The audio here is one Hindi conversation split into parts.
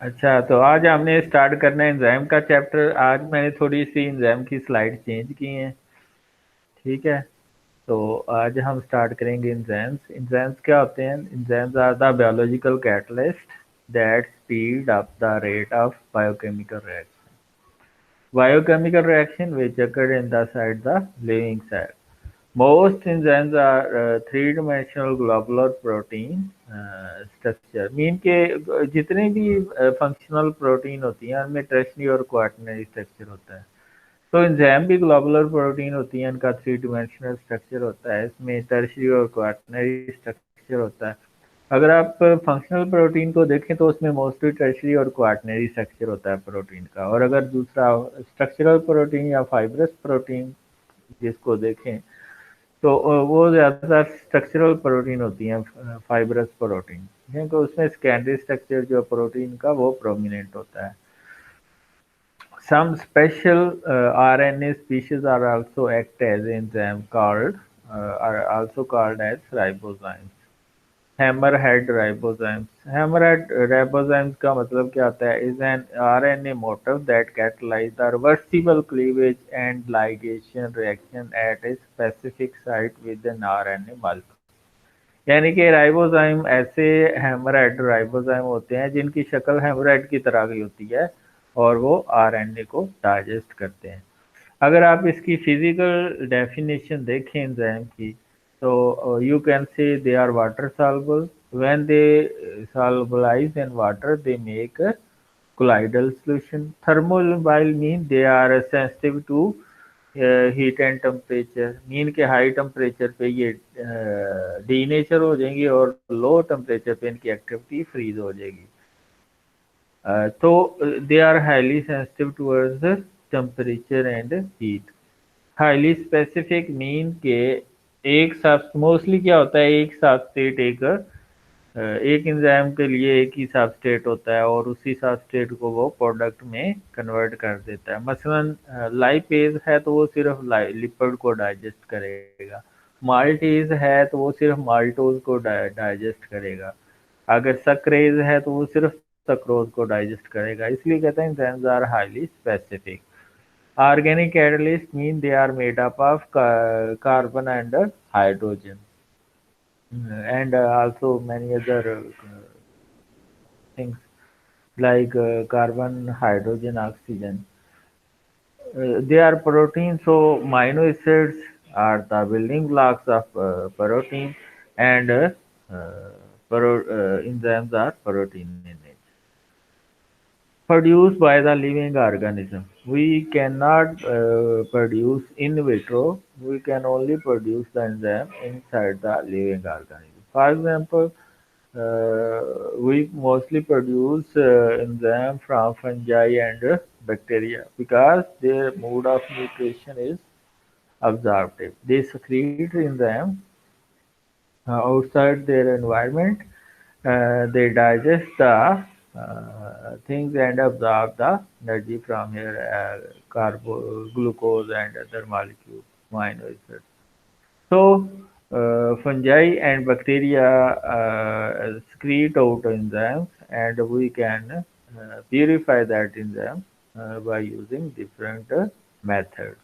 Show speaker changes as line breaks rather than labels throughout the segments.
अच्छा, तो आज हमने स्टार्ट करना है एंजाइम का चैप्टर। आज मैंने थोड़ी सी एंजाइम की स्लाइड चेंज की हैं। ठीक है। तो आज हम स्टार्ट करेंगे एंजाइम्स। एंजाइम्स क्या होते हैं? Enzymes are the biological catalyst that speed up the rate of biochemical reaction. Biochemical reaction which occur inside the living cell. Most enzymes are three-dimensional globular protein structure. Mean के जितने भी फंक्शनल प्रोटीन होती हैं उनमें टर्शरी और क्वाaternary स्ट्रक्चर होता है। तो एंजाइम भी ग्लोबुलर प्रोटीन होती है, इनका थ्री डिमेंशनल स्ट्रक्चर होता है, इसमें टर्शरी और क्वाaternary स्ट्रक्चर होता है। अगर आप फंक्शनल प्रोटीन को देखें तो उसमें मोस्टली टर्शरी और क्वाaternary स्ट्रक्चर होता है प्रोटीन का। और अगर दूसरा स्ट्रक्चरल प्रोटीन या फाइब्रस प्रोटीन जिसको देखें तो वो ज़्यादातर स्ट्रक्चरल प्रोटीन होती हैं, फाइब्रस प्रोटीन, क्योंकि उसमें सेकेंडरी स्ट्रक्चर जो प्रोटीन का वो प्रोमिनेंट होता है। Some special RNA species are also act as enzyme called are also called as ribozymes. Hammerhead ribozymes. Hammerhead ribozymes का मतलब क्या होता है? Is an RNA motif that catalyze the reversible cleavage and ligation reaction at a specific site within RNA molecule. यानी कि राइबोजाइम ऐसे हैमरैड राइबोजाइम होते हैं जिनकी शक्ल हैमरैड की तरह की होती है और वो आरएनए को डाइजेस्ट करते हैं। अगर आप इसकी फिजिकल डेफिनेशन देखें एंजाइम की तो you can say they are water soluble. When they solubilize in water they make colloidal solution. Thermomobile mean they are sensitive to heat and temperature. Mean के हाई टेम्परेचर पे ये डीनेचर हो जाएंगी और लो टेम्परेचर पे इनकी एक्टिविटी फ्रीज हो जाएगी। तो they are highly sensitive towards temperature and heat. Highly specific mean के एक साथ मोस्टली क्या होता है, एक सबस्ट्रेट एक एंजाइम के लिए एक ही सबस्ट्रेट होता है और उसी सबस्ट्रेट को वो प्रोडक्ट में कन्वर्ट कर देता है। मसलन लाइपेज है तो वो सिर्फ लिपिड को डाइजेस्ट करेगा, माल्टेज है तो वो सिर्फ माल्टोज को डाइजेस्ट करेगा, अगर सक्रेज है तो वो सिर्फ सक्रोज को डाइजेस्ट करेगा। इसलिए कहते हैं enzymes are highly specific. Organic catalyst mean they are made up of carbon and hydrogen and also many other things like carbon, hydrogen, oxygen. They are protein, so amino acids are the building blocks of protein, and enzymes are protein in nature. Produced by the living organism. We cannot produce in vitro. We can only produce the enzyme inside the living organism. For example, we mostly produce enzyme from fungi and bacteria because their mode of nutrition is absorptive. They secrete enzyme outside their environment. They digest the things and absorb the energy from here, glucose and other molecules, amino acids. So, fungi and bacteria secrete out enzymes, and we can purify that enzyme by using different methods.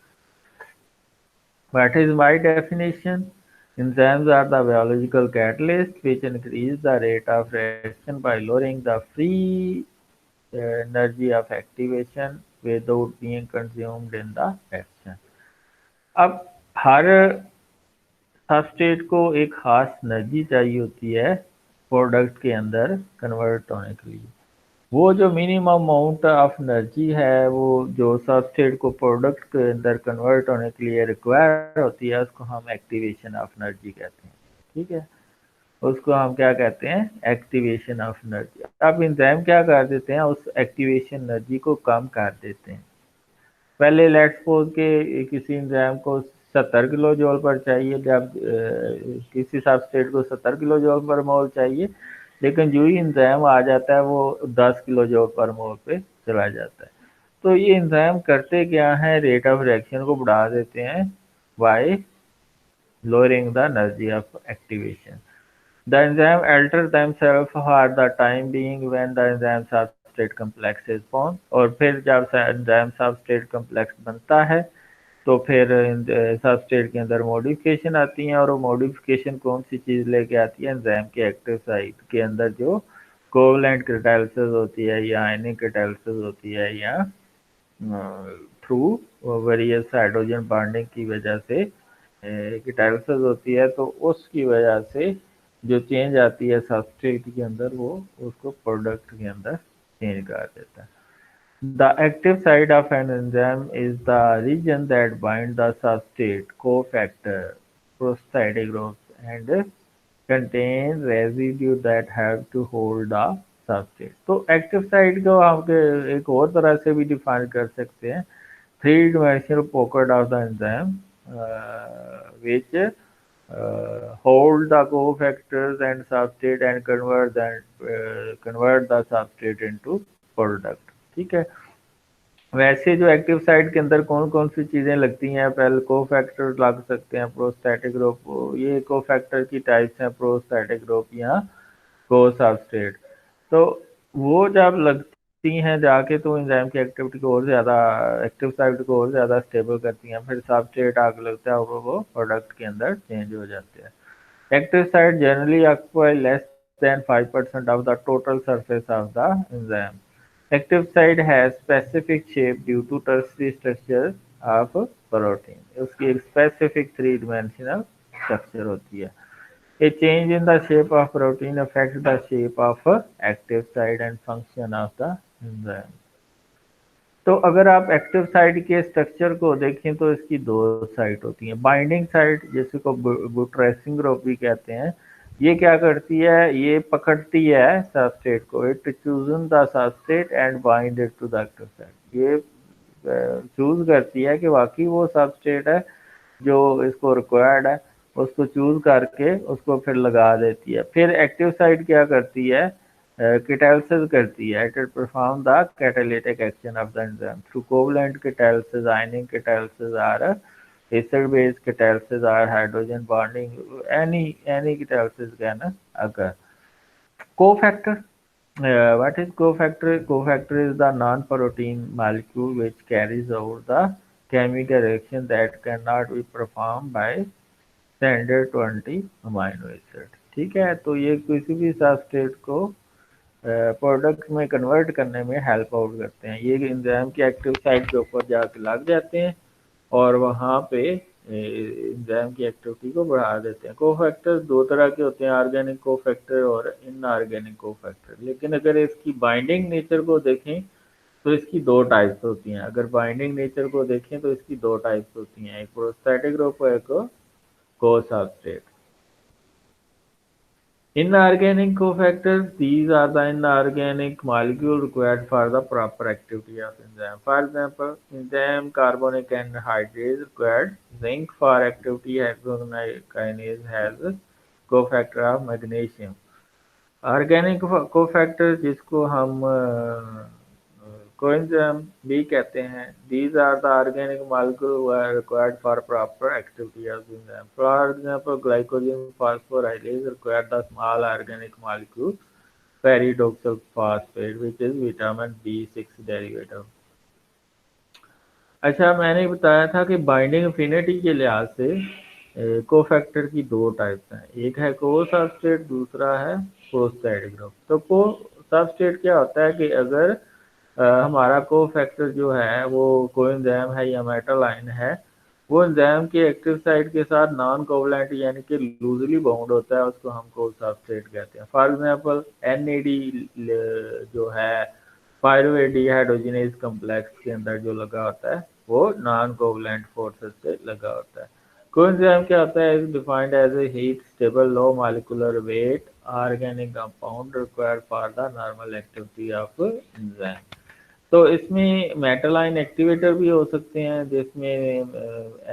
What is my definition? Enzymes are the biological catalyst which increase the rate of reaction by lowering the free energy of activation without being consumed in the action. अब हर सबस्ट्रेट को एक खास एनर्जी चाहिए होती है प्रोडक्ट के अंदर कन्वर्ट होने के लिए। वो जो मिनिमम अमाउंट ऑफ एनर्जी है वो जो सबस्ट्रेट को प्रोडक्ट के अंदर कन्वर्ट होने के लिए रिक्वायर होती है उसको हम एक्टिवेशन ऑफ एनर्जी कहते हैं। ठीक है, उसको हम क्या कहते हैं? Activation of energy. अब एंजाइम क्या कर देते हैं? उस एक्टिवेशन एनर्जी को कम कर देते हैं। पहले लेट्स सपोज के किसी एंजाइम को 70 किलो जूल पर चाहिए, जब किसी सबस्ट्रेट को 70 किलो जूल पर मोल चाहिए, लेकिन जो ही एंजाइम आ जाता है वो 10 किलो जूल पर मोल पे चला जाता है। तो ये एंजाइम करते क्या है? रेट ऑफ रिएक्शन को बढ़ा देते हैं bye lowering the energy of activation. The enzyme alter themselves for the time being when the enzyme substrate substrate complex is form. और फिर जब एंजाइम सबस्ट्रेट कम्प्लेक्स बनता है तो फिर सबस्ट्रेट के अंदर मॉडिफिकेशन आती हैं, और वो मॉडिफिकेशन कौन सी चीज़ लेके आती है, एंजाइम के एक्टिव साइट के अंदर जो कोवलेंट कैटालिसिस होती है या आयनिक कैटालिसिस होती है, या थ्रू वेरियस हाइड्रोजन बॉन्डिंग की वजह से कैटालिसिस होती है, तो उसकी वजह से जो चेंज आती है सबस्ट्रेट के अंदर, वो उसको प्रोडक्ट के अंदर चेंज कर देता है। The active site of an enzyme is the region that binds the substrate, cofactor, prosthetic groups, and contain residue that have to hold the substrate। तो एक्टिव साइट को हम एक और तरह से भी डिफाइन कर सकते हैं, three dimensional pocket of the enzyme which hold the cofactors and substrate and convert the substrate into product। ठीक है। वैसे जो एक्टिव साइट के अंदर कौन कौन सी चीज़ें लगती हैं, पहले कोफैक्टर लग सकते हैं, प्रोस्टैटिक ग्रुप, ये कोफैक्टर की टाइप्स हैं, प्रोस्टैटिक ग्रुप या को सबस्ट्रेट। तो वो जब लगती हैं जाके तो एंजाइम की एक्टिविटी को और ज़्यादा, एक्टिव साइट को और ज़्यादा स्टेबल करती हैं, फिर सबस्ट्रेट आग लगता है और वो प्रोडक्ट के अंदर चेंज हो जाते हैं। Active site generally occupy less than 5% of the total surface of the enzyme. Active site has specific shape due to tertiary structure of protein। उसकी एक specific three dimensional structure होती है। A change in the shape of protein affects the shape of active site and function of the enzyme। तो अगर आप एक्टिव साइट के स्ट्रक्चर को देखें तो इसकी दो साइट होती हैं। बाइंडिंग साइट, जिसे को बुटरेसिंग ग्रुप भी कहते हैं, ये क्या करती है, ये पकड़ती है सबस्ट्रेट को, it chosen the substrate and bind it to the active site. ये चूज करती है कि वाकई वो सबस्ट्रेट है जो इसको रिक्वायर्ड है, उसको चूज करके उसको फिर लगा देती है। फिर एक्टिव साइट क्या करती है, कैटालिसिस करती है, it perform the catalytic action of the enzyme through covalent catalysis, ionic catalysis और acid base catalysis or hydrogen bonding, any catalysis can occur। Cofactor, what is cofactor? Cofactor is the non-protein molecule which carries out the chemical reaction that cannot be performed by standard 20 amino acid। ठीक है, तो ये किसी भी सबस्ट्रेट को प्रोडक्ट में कन्वर्ट करने में हेल्प आउट करते हैं। ये एंजाइम की एक्टिव साइट के ऊपर जाके लग जाते हैं और वहाँ पे एंजाइम की एक्टिविटी को बढ़ा देते हैं। कोफैक्टर दो तरह के होते हैं, ऑर्गेनिक कोफैक्टर और इनऑर्गेनिक कोफैक्टर। लेकिन अगर इसकी बाइंडिंग नेचर को देखें तो इसकी दो टाइप्स होती हैं। अगर बाइंडिंग नेचर को देखें तो इसकी दो टाइप्स होती हैं, एक प्रोस्टैटिक ग्रुप और एक को substrate. Inorganic cofactors, these are the inorganic molecule required for the proper activity of enzyme। For example, enzyme carbonic anhydrase required zinc for activity, hexokinase has cofactor of magnesium। Organic cofactor जिसको हम कोएंजाइम भी कहते हैं, these are the organic molecules required for proper activity of the enzyme। For example, glycogen phosphorylase require the small organic molecule pyridoxal phosphate which is vitamin B6 derivative। अच्छा, मैंने बताया था कि बाइंडिंग एफिनिटी के लिहाज से कोफैक्टर की दो टाइप्स हैं, एक है को सबस्ट्रेट, दूसरा है प्रोस्टैटिक ग्रुप। तो को सबस्ट्रेट क्या होता है कि अगर हमारा कोफैक्टर जो है वो कोएंजाइम है या मेटल आयन है, वो एंजाइम के एक्टिव साइट के साथ नॉन कोवलेंट यानी कि लूजली बाउंड होता है, उसको हम को सबस्ट्रेट कहते हैं। फॉर एग्जांपल NAD जो है पायरुवेट डिहाइड्रोजिनेज कॉम्प्लेक्स के अंदर जो लगा होता है वो नॉन कोवलेंट फोर्सेस से लगा होता है। कोएंजाइम क्या होता है, is defined as a heat stable low molecular weight organic compound required for the normal activity of enzyme. तो इसमें मेटल आयन एक्टिवेटर भी हो सकते हैं, जिसमें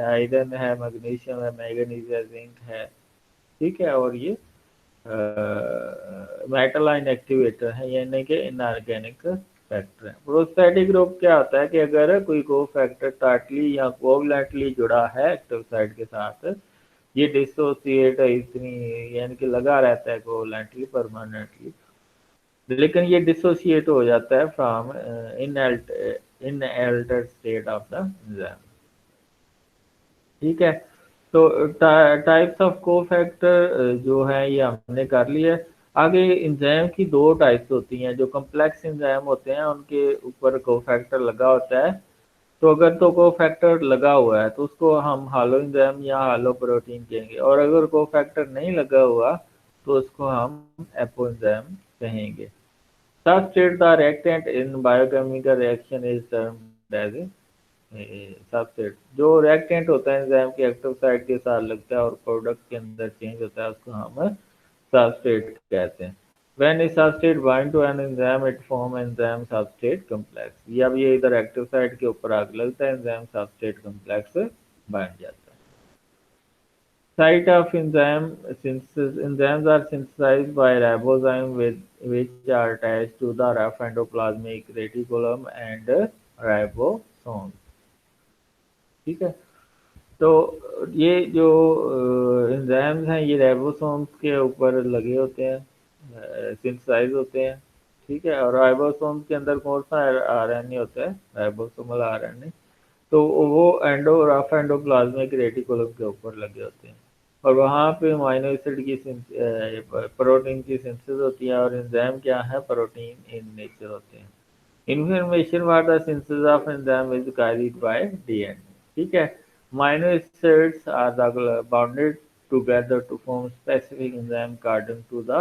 आयरन है, मैग्नीशियम है, मैंगनीज है, जिंक है। ठीक है, और ये मेटल आयन एक्टिवेटर है, यानी कि इनऑर्गेनिक फैक्टर है। प्रोस्टैटिक ग्रुप क्या होता है कि अगर कोई को फैक्टर टाटली या कोवलेंटली जुड़ा है एक्टिव साइट के साथ, ये डिसोसिएट इतनी यानी कि लगा रहता है कोवलेंटली परमानेंटली, लेकिन ये डिसोशिएट हो जाता है from in alter state of the enzyme. ठीक है, तो टाइप्स ऑफ कोफैक्टर जो है ये हमने कर लिया है। आगे एंजाइम की दो टाइप्स होती हैं, जो कम्प्लेक्स एंजाइम होते हैं उनके ऊपर कोफैक्टर लगा होता है। तो अगर तो कोफैक्टर लगा हुआ है तो उसको हम हालो एंजाइम या हालो प्रोटीन कहेंगे, और अगर कोफैक्टर नहीं लगा हुआ तो उसको हम एपो एंजाइम कहेंगे। Substrate the reactant in biochemical reaction is termed as substrate. जो रिएक्टेंट होता है एंजाइम के एक्टिव साइट के साथ लगता है और प्रोडक्ट के अंदर चेंज होता है, उसको हम सबस्ट्रेट कहते हैं। When a substrate bind to an enzyme, it form enzyme substrate complex। ये अब ये इधर एक्टिव साइट के ऊपर आग लगता है, एंजाइम सबस्ट्रेट कॉम्प्लेक्स बन जाता है। Site of enzyme synthesis: enzymes are synthesized by ribozyme with which are attached to the rough endoplasmic reticulum and ribosomes। ठीक है, तो ये जो एंजाइम्स हैं ये राइबोसोम्स के ऊपर लगे होते हैं, सिंथेसाइज होते हैं। ठीक है, और राइबोसोम्स के अंदर कौन सा आरएनए होता है? Ribosomal RNA. तो वो रफ एंडोप्लाज्मिक रेटिकुलम के ऊपर लगे होते हैं, और वहाँ पे अमीनो एसिड की प्रोटीन की सिंथेसिस होती है, और एंजाइम क्या है? प्रोटीन इन नेचर होते हैं। Information about the synthesis of enzyme is carried by DNA। ठीक है, amino acids are the bounded together to form specific enzyme according to the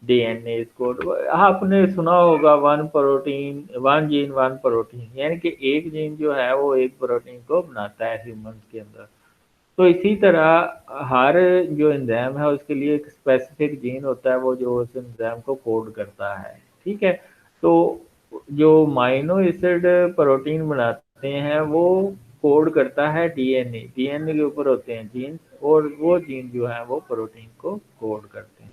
DNA code. आपने सुना होगा one protein one gene one protein, यानी कि एक जीन जो है वो एक प्रोटीन को बनाता है ह्यूमंस के अंदर। तो इसी तरह हर जो एंजाइम है उसके लिए एक स्पेसिफिक जीन होता है, वो जो उस एंजाइम को कोड करता है। ठीक है, तो जो माइनो एसिड प्रोटीन बनाते हैं वो कोड करता है डीएनए। डीएनए के ऊपर होते हैं जीन, और वो जीन जो है वो प्रोटीन को कोड करते हैं।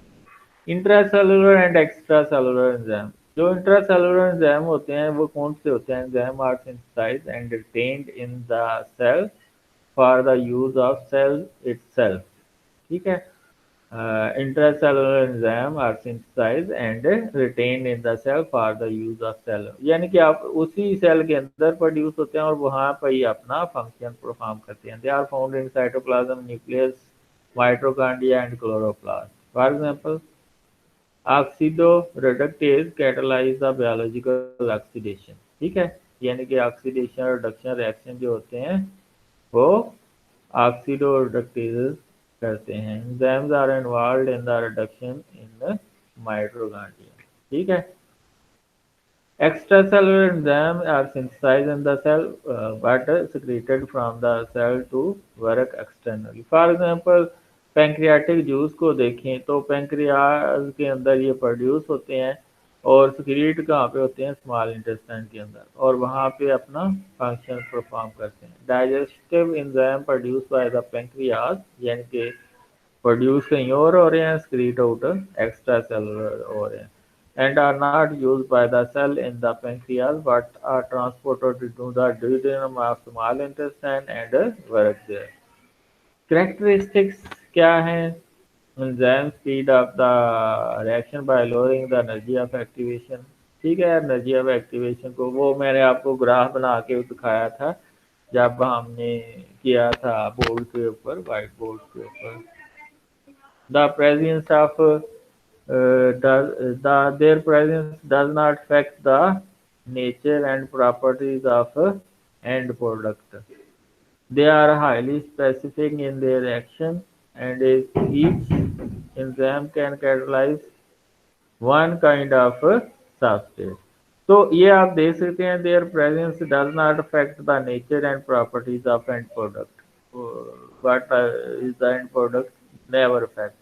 Intracellular and extra cellular enzyme: जो इंट्रासेलुलर एंजाइम होते हैं वो कौन से होते हैं? Enzyme are synthesized and retained in the cell for the use of cell itself. ठीक है, intracellular enzyme are synthesized and retained in the cell for the use of cell। यानी कि आप उसी सेल के अंदर प्रोड्यूस होते हैं और वहाँ पर ही अपना फंक्शन परफॉर्म करते हैं। They are found in cytoplasm, nucleus, mitochondria and chloroplast. For example, oxidoreductase catalyse the biological oxidation. ठीक है, यानी कि ऑक्सीडेशन और रिडक्शन रिएक्शन जो होते हैं वो ऑक्सीडोरेडक्टेज करते हैं। Enzymes are involved in the reduction in mitochondria. ठीक है, extracellular enzymes are synthesized in the cell but secreted from the cell to work externally। For example, pancreatic juice को देखें तो पैंक्रियाज के अंदर ये प्रोड्यूस होते हैं, और सिक्रीट कहाँ पे होते हैं? स्मॉल इंटेस्टाइन के अंदर, और वहाँ पे अपना फंक्शन परफॉर्म करते हैं। Digestive enzyme produce by the pancreas, यानी कि प्रोड्यूस कहीं और हो रहे हैं, सिक्रीट आउट एक्स्ट्रा सेलुलर हो रहे हैं, and are not used by the cell in the pancreas but are transported to the duodenum of small intestine and work there। Characteristics क्या हैं? Enzyme speed of the reaction by lowering the energy of activation। ठीक है, एनर्जी ऑफ एक्टिवेशन को वो मैंने आपको ग्राफ बना के दिखाया था जब हमने किया था बोर्ड के ऊपर, व्हाइट बोर्ड के ऊपर। The presence of their presence does not affect the nature and properties of end product। They are highly specific in their action, and each enzyme can catalyze one kind of substrate। तो ये आप देख सकते हैं, their presence does not affect the nature and properties of end product। What is the end product? Never affect।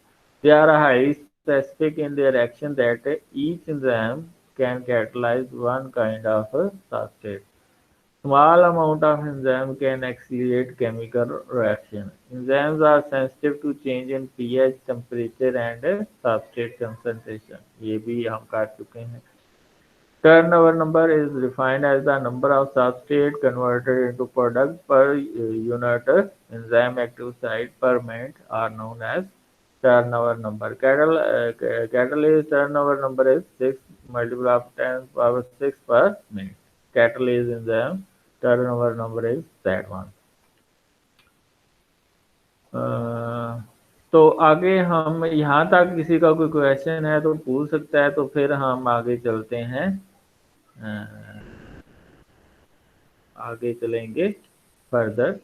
They are highly specific in their action that each enzyme can catalyze one kind of substrate। Small amount of enzyme can accelerate chemical reaction। Enzymes are sensitive to change in pH, temperature and substrate concentration। ये भी हम कर चुके हैं। Turnover number is defined as the number of substrate converted into product per unit enzyme active site per minute are known as turnover number. Catalyst turnover number is 6 multiple of 10 power 6 per minute. Catalyst enzyme turnover number is that one. तो आगे हम यहाँ तक किसी का कोई क्वेश्चन है तो पूछ सकता है, तो फिर हम आगे चलते हैं। आगे चलेंगे फर्दर।